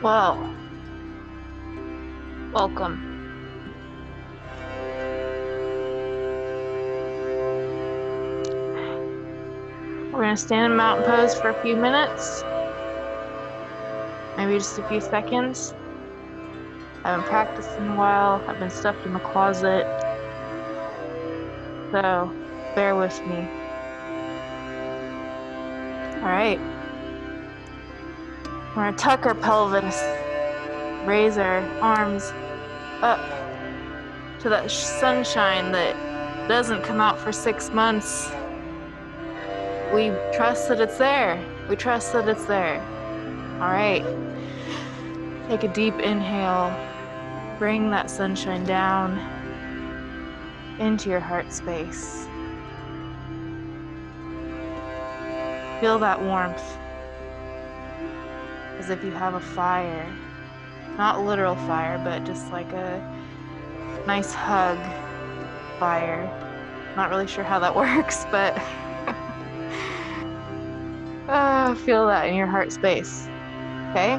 Well, welcome. We're going to stand in mountain pose for a few minutes, maybe just a few seconds. I haven't practiced in a while. I've been stuffed in the closet, so bear with me. All right. We're going to tuck our pelvis, raise our arms up to that sunshine that doesn't come out for 6 months. We trust that it's there. We trust that it's there. All right. Take a deep inhale. Bring that sunshine down into your heart space. Feel that warmth as if you have a fire. Not literal fire, but just like a nice hug fire. Not really sure how that works, but feel that in your heart space. Okay?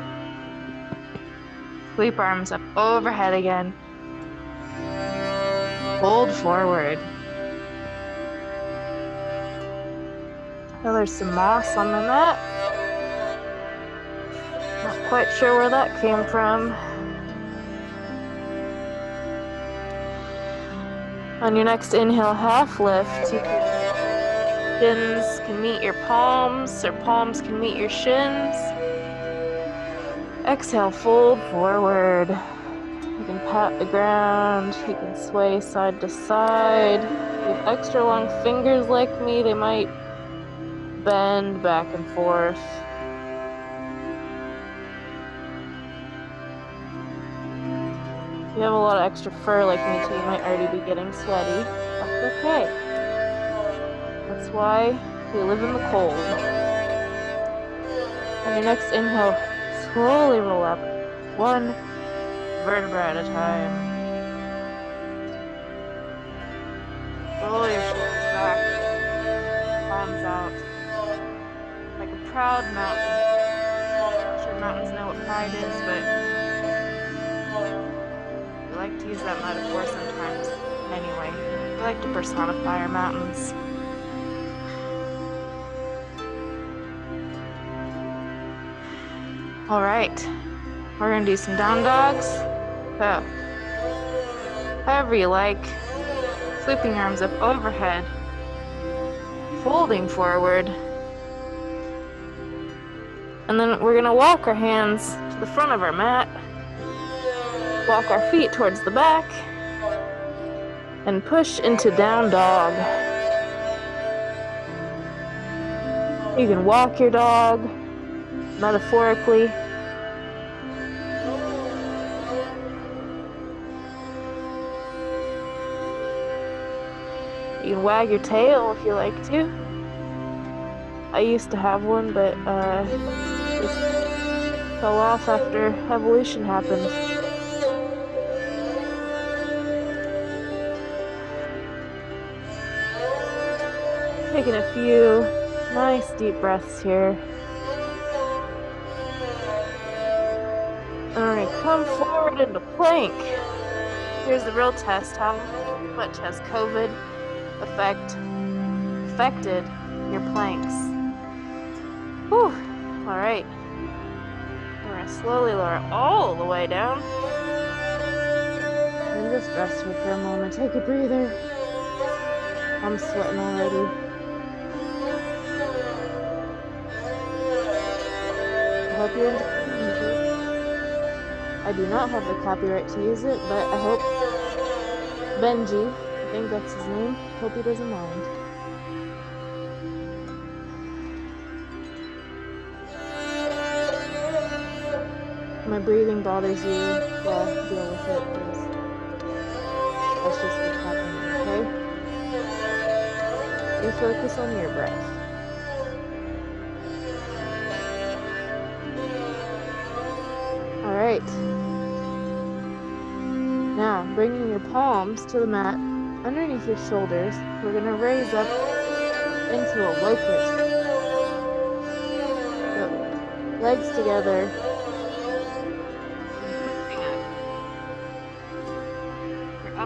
Sweep arms up overhead again. Fold forward. Oh, there's some moss on the mat. Not quite sure where that came from. On your next inhale, half lift. Shins can meet your palms, or palms can meet your shins. Exhale, fold forward. You can pat the ground. You can sway side to side. If you have extra long fingers like me, they might bend back and forth. If you have a lot of extra fur like me too, you might already be getting sweaty. That's okay. That's why we live in the cold. On your next inhale, slowly roll up, one vertebra at a time. Roll your shoulders back, palms out, like a proud mountain. I'm sure mountains know what pride is, but we like to use that metaphor sometimes. Anyway, we like to personify our mountains. All right, we're gonna do some down dogs. So, however you like, sweeping your arms up overhead, folding forward, and then we're gonna walk our hands to the front of our mat, walk our feet towards the back, and push into down dog. You can walk your dog, metaphorically. You can wag your tail if you like to. I used to have one, but just fell off after evolution happened. Taking a few nice deep breaths here. And we're gonna come forward into plank. Here's the real test. How much has COVID affected your planks? Whew. All right. We're gonna slowly lower it all the way down. And just rest here for a moment. Take a breather. I'm sweating already. I hope you enjoy. I do not have the copyright to use it, but I hope Benji, I think that's his name, hope he doesn't mind. My breathing bothers you, well, deal with it, because that's just what's happening, okay? You focus on your breath. Alright. Now, bringing your palms to the mat underneath your shoulders, we're going to raise up into a locust. So, legs together,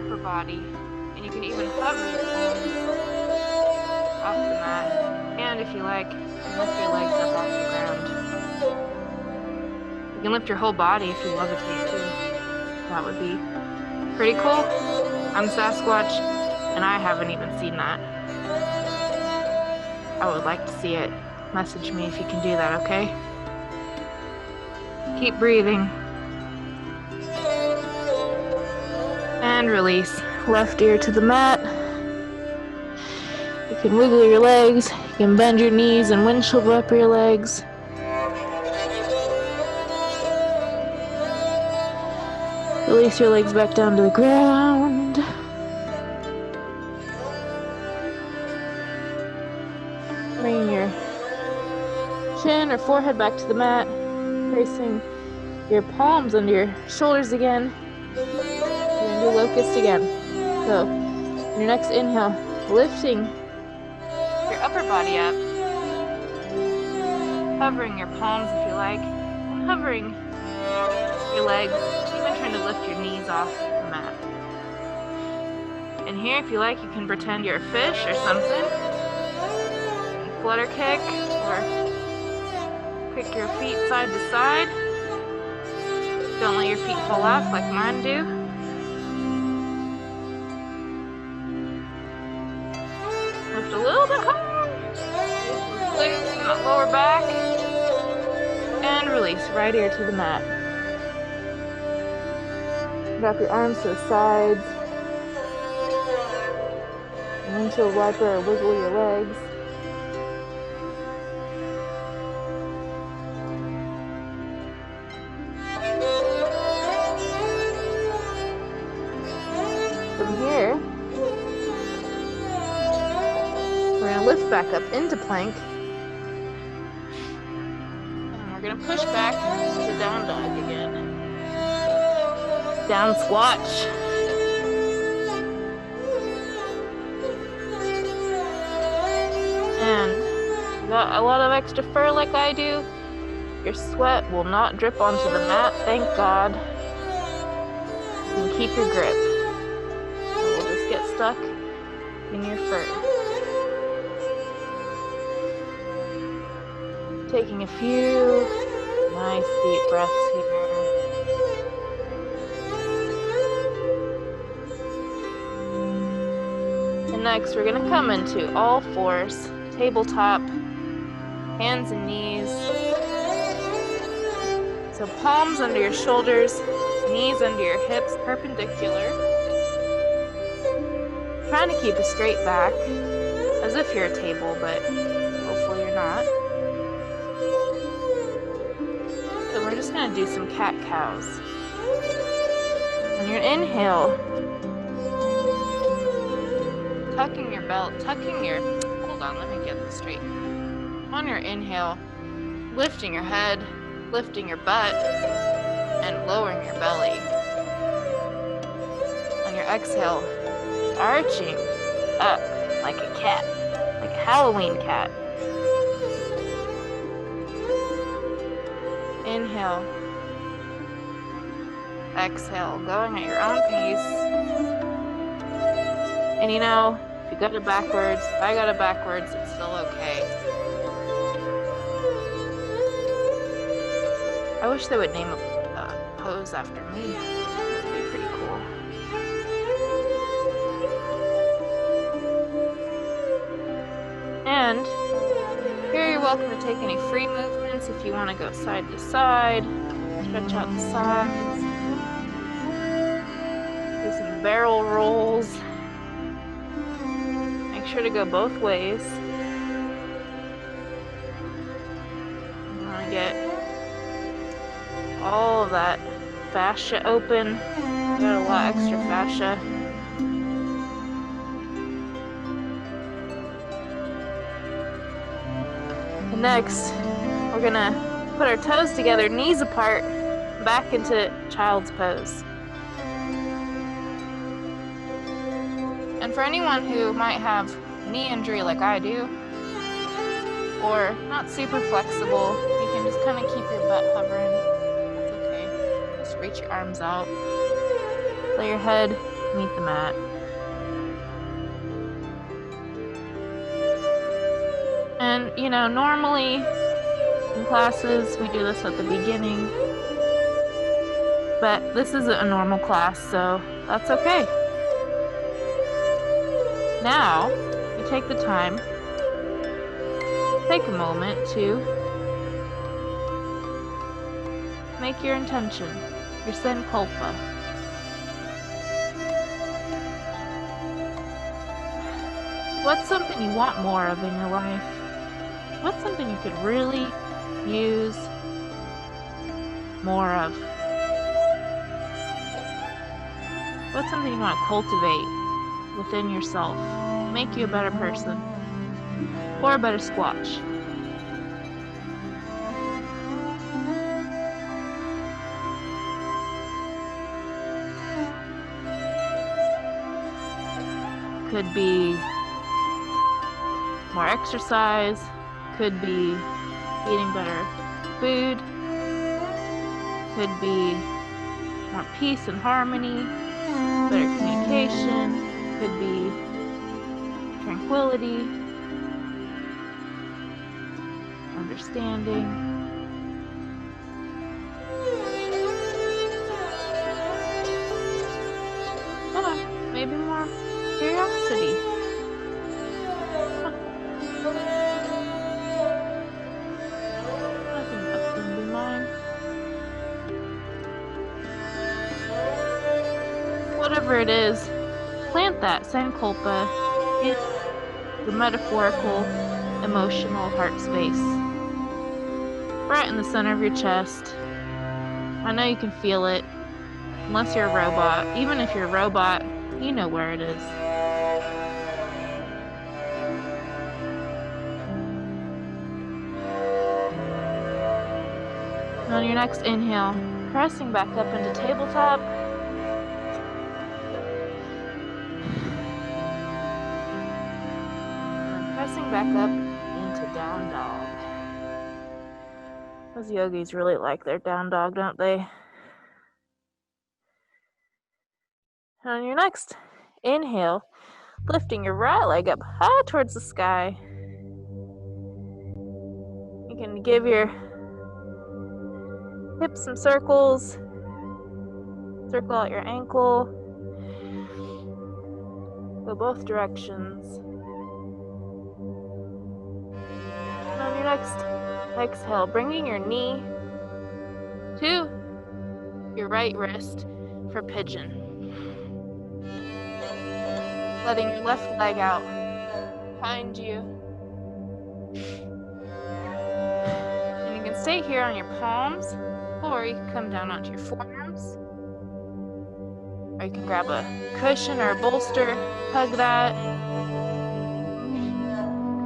upper body, and you can even hover your palms off the mat. And if you like, you can lift your legs up off the ground. You can lift your whole body if you levitate too. That would be pretty cool. I'm Sasquatch, and I haven't even seen that. I would like to see it. Message me if you can do that, okay? Keep breathing. And release. Left ear to the mat. You can wiggle your legs. You can bend your knees and windshield wiper your legs. Release your legs back down to the ground. Bring your chin or forehead back to the mat. Placing your palms under your shoulders again. You're going to do locust again. So, in your next inhale, lifting your upper body up. Hovering your palms if you like. And hovering your legs. Even trying to lift your knees off the mat. And here, if you like, you can pretend you're a fish or something. Flutter kick or kick your feet side to side. Don't let your feet fall off like mine do. Lift a little bit higher. Lengthen that lower back. And release, right ear to the mat. Drop your arms to the sides. Windshield wiper or wiggle your legs. From here, we're going to lift back up into plank. And we're going to push back to down dog again. Down squatch. And if you got a lot of extra fur like I do, your sweat will not drip onto the mat, thank God. You can keep your grip. Get stuck in your fur. Taking a few nice deep breaths here. And next we're going to come into all fours, tabletop, hands and knees. So palms under your shoulders, knees under your hips, perpendicular. Trying to keep a straight back, as if you're a table, but hopefully you're not. So we're just going to do some cat-cows. On your inhale, tucking your belt, hold on, let me get this straight. On your inhale, lifting your head, lifting your butt, and lowering your belly. On your exhale, arching up like a cat, like a Halloween cat. Inhale. Exhale, going at your own pace. And you know, if you got it backwards, if I got it backwards, it's still okay. I wish they would name a pose after me. That would be pretty cool. And here you're welcome to take any free movements if you want to go side to side, stretch out the sides, do some barrel rolls. Make sure to go both ways. You want to get all of that fascia open. Got a lot of extra fascia. And next, we're gonna put our toes together, knees apart, back into child's pose. And for anyone who might have knee injury like I do, or not super flexible, you can just kind of keep your butt hovering. That's okay. Just reach your arms out. Lay your head meet the mat. And, you know, normally in classes, we do this at the beginning, but this isn't a normal class, so that's okay. Now, you take the time, take a moment to make your intention, your sin culpa. What's something you want more of in your life? What's something you could really use more of? What's something you want to cultivate within yourself? Make you a better person or a better Squatch. Could be more exercise, could be eating better food, could be more peace and harmony, better communication, could be tranquility, understanding. Maybe more curiosity. I think that's gonna be mine. Whatever it is, plant that sankalpa in your metaphorical, emotional heart space. Right in the center of your chest. I know you can feel it, unless you're a robot. Even if you're a robot, you know where it is. And on your next inhale, pressing back up into tabletop. And pressing back up into down dog. Those yogis really like their down dog, don't they? And on your next inhale, lifting your right leg up high towards the sky. You can give your hips some circles. Circle out your ankle. Go both directions. And on your next exhale, bringing your knee to your right wrist for pigeon. Letting your left leg out behind you. And you can stay here on your palms, or you can come down onto your forearms. Or you can grab a cushion or a bolster, hug that.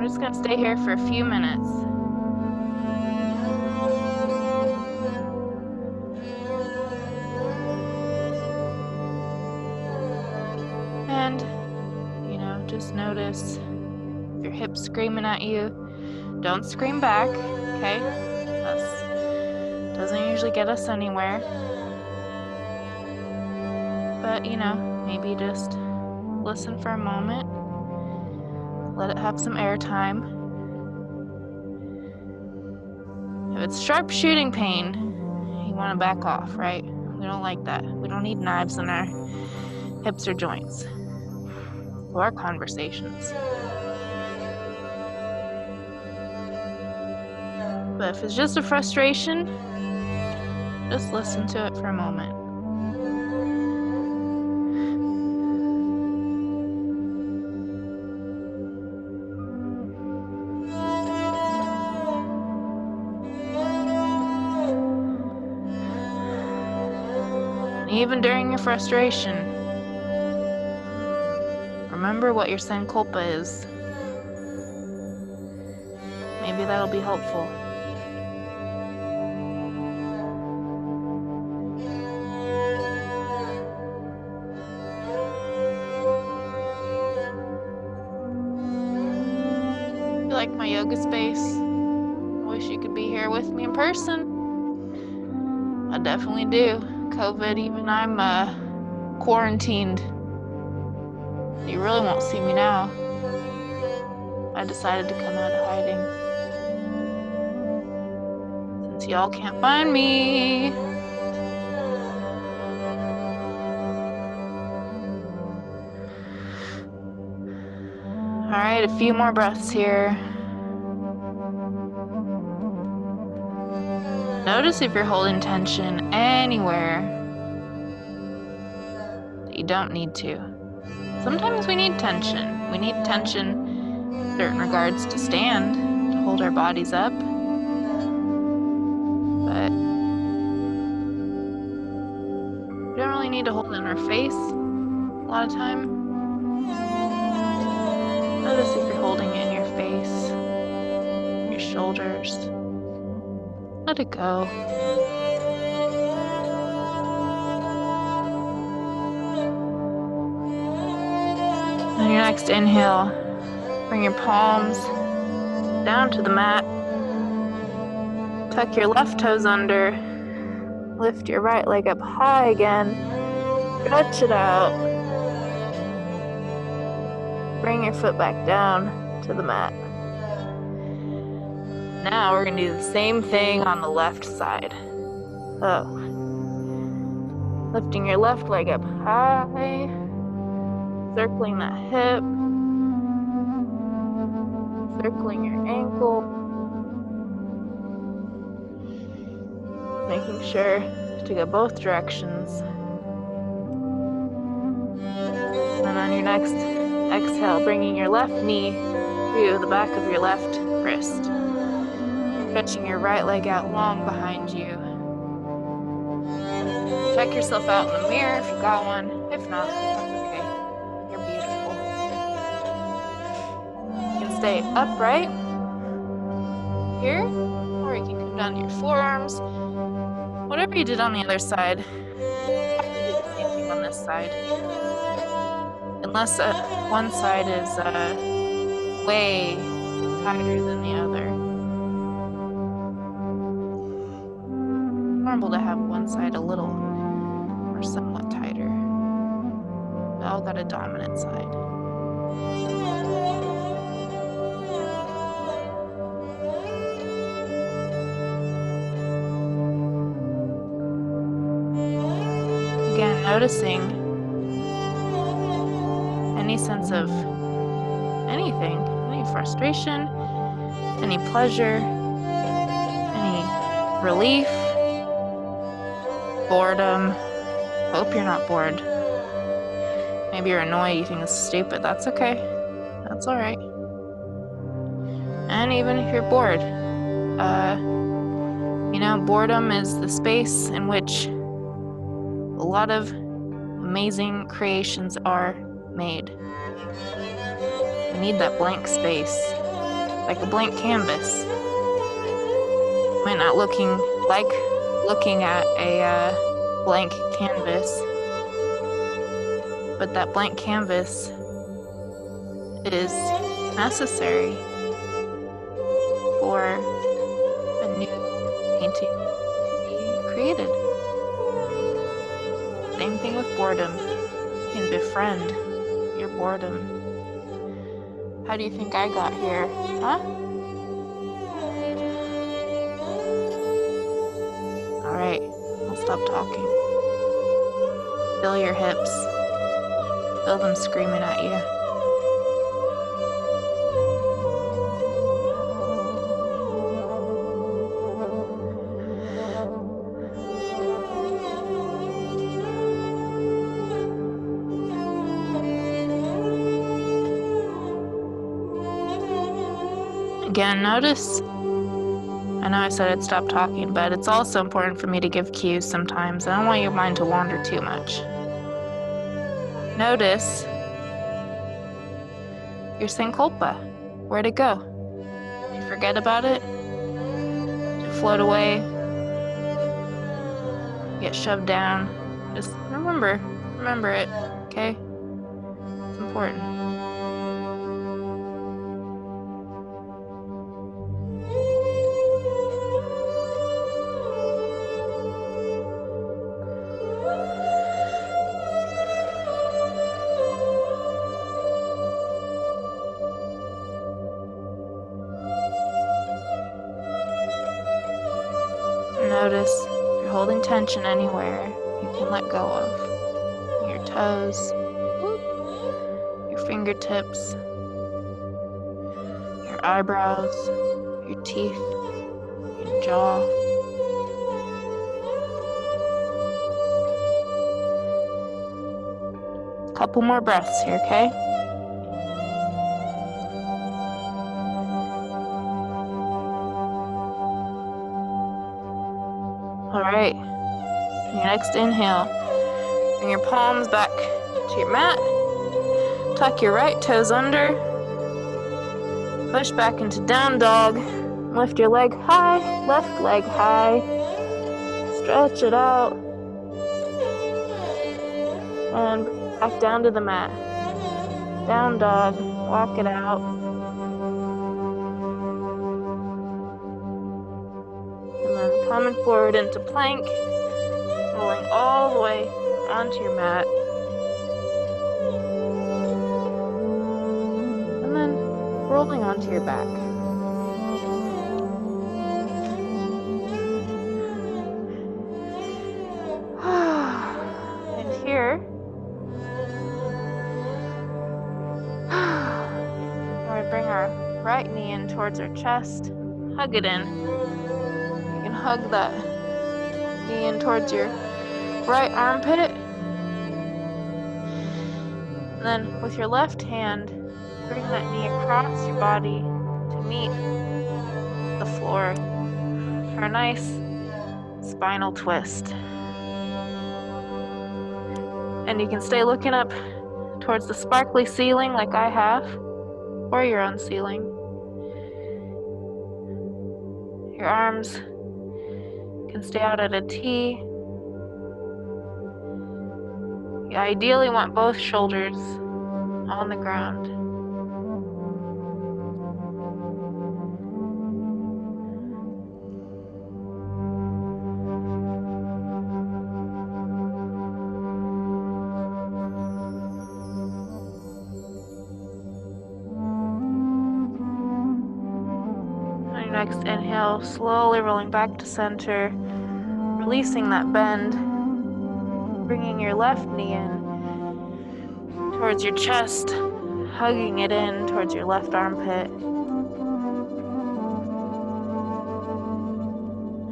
I'm just gonna stay here for a few minutes. And, you know, just notice if your hips screaming at you, don't scream back, okay? That doesn't usually get us anywhere. But, you know, maybe just listen for a moment. Let it have some airtime. If it's sharp shooting pain, you want to back off, right? We don't like that. We don't need knives in our hips or joints or conversations. But if it's just a frustration, just listen to it for a moment. Even during your frustration, remember what your sankalpa is. Maybe that'll be helpful. You like my yoga space? I wish you could be here with me in person. I definitely do. COVID, even I'm quarantined You really won't see me now. I decided to come out of hiding. Since y'all can't find me. Alright, a few more breaths here. Notice if you're holding tension anywhere that you don't need to. Sometimes we need tension. We need tension in certain regards to stand, to hold our bodies up. But we don't really need to hold it in our face a lot of time. Notice if you're holding it in your face, your shoulders. Let it go. On your next inhale, bring your palms down to the mat. Tuck your left toes under. Lift your right leg up high again. Stretch it out. Bring your foot back down to the mat. Now we're going to do the same thing on the left side. So, lifting your left leg up high, circling that hip, circling your ankle, making sure to go both directions. And on your next exhale, bringing your left knee to the back of your left wrist. Stretching your right leg out long behind you. Check yourself out in the mirror if you got one. If not, that's okay. You're beautiful. You can stay upright here, or you can come down to your forearms. Whatever you did on the other side, you have to do the same thing on this side. Unless one side is way tighter than the other. Normal to have one side a little or somewhat tighter. We all got a dominant side. Again, noticing any sense of anything, any frustration, any pleasure, any relief, boredom. Hope you're not bored. Maybe you're annoyed, you think it's stupid. That's okay. That's all right. And even if you're bored, boredom is the space in which a lot of amazing creations are made. We need that blank space, like a blank canvas. You might not looking at a blank canvas, but that blank canvas is necessary for a new painting to be created. Same thing with boredom. You can befriend your boredom. How do you think I got here? Huh? Alright, I'll stop talking. Feel your hips. Feel them screaming at you. Again, notice, I know I said I'd stop talking, but it's also important for me to give cues sometimes. I don't want your mind to wander too much. Notice your Sankalpa. Where'd it go? Did you forget about it? Did it float away? Get shoved down? Just remember it, okay? It's important. notice if you're holding tension anywhere you can let go of. Your toes, your fingertips, your eyebrows, your teeth, your jaw. Couple more breaths here, okay? All right. Your next inhale, bring your palms back to your mat. Tuck your right toes under. Push back into down dog. Lift your leg high, left leg high. Stretch it out. And back down to the mat. Down dog, walk it out. And then coming forward into plank, rolling all the way onto your mat. And then rolling onto your back. And here, we're gonna bring our right knee in towards our chest. Hug it in. You can hug that knee in towards your right armpit. And then with your left hand, bring that knee across your body to meet the floor for a nice spinal twist. And you can stay looking up towards the sparkly ceiling like I have, or your own ceiling. Your arms can stay out at a T. You ideally want both shoulders on the ground. On your next inhale, slowly rolling back to center, releasing that bend, bringing your left knee in towards your chest, hugging it in towards your left armpit.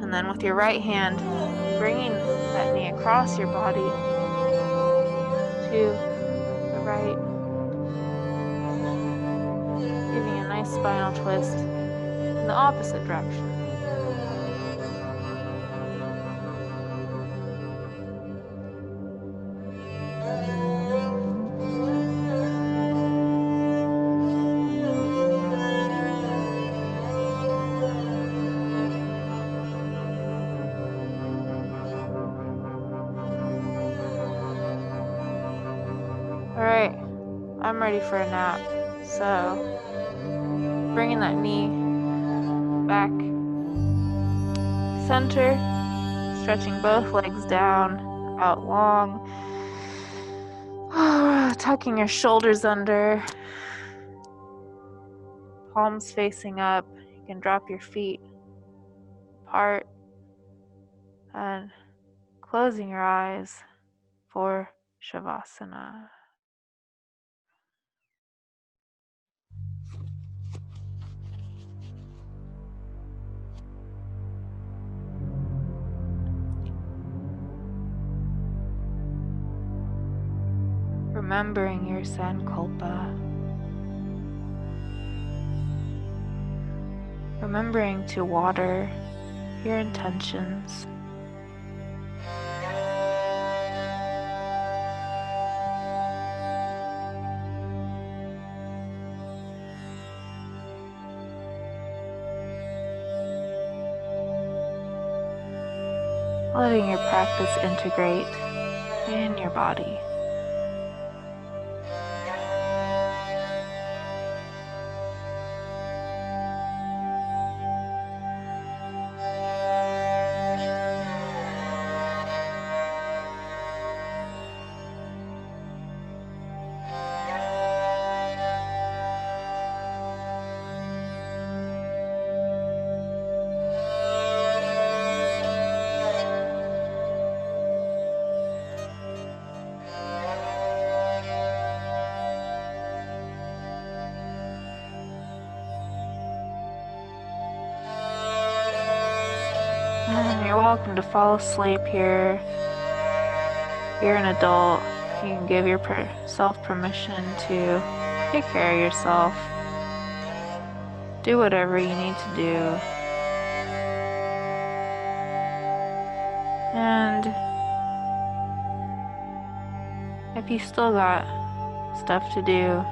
And then with your right hand, bringing that knee across your body to the right, giving a nice spinal twist in the opposite direction. All right, I'm ready for a nap. So, bringing that knee back, center, stretching both legs down, out long, tucking your shoulders under, palms facing up. You can drop your feet apart and closing your eyes for Shavasana. Remembering your Sankalpa. Remembering to water your intentions. Letting your practice integrate in your body. you're welcome to fall asleep here. You're an adult. You can give yourself permission to take care of yourself. Do whatever you need to do. And if you still got stuff to do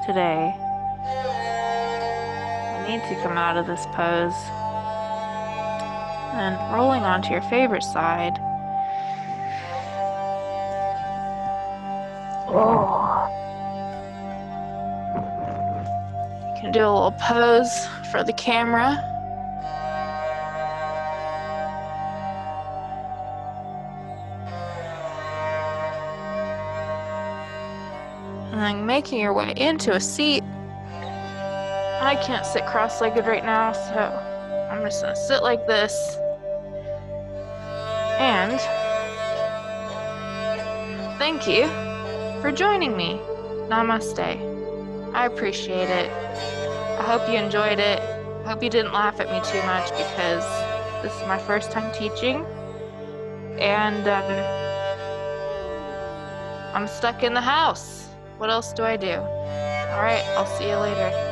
today, you need to come out of this pose and rolling onto your favorite side. Oh. You can do a little pose for the camera. And then making your way into a seat. I can't sit cross-legged right now, so I'm just gonna sit like this. And thank you for joining me. Namaste. I appreciate it. I hope you enjoyed it. I hope you didn't laugh at me too much because this is my first time teaching. And I'm stuck in the house. What else do I do? All right, I'll see you later.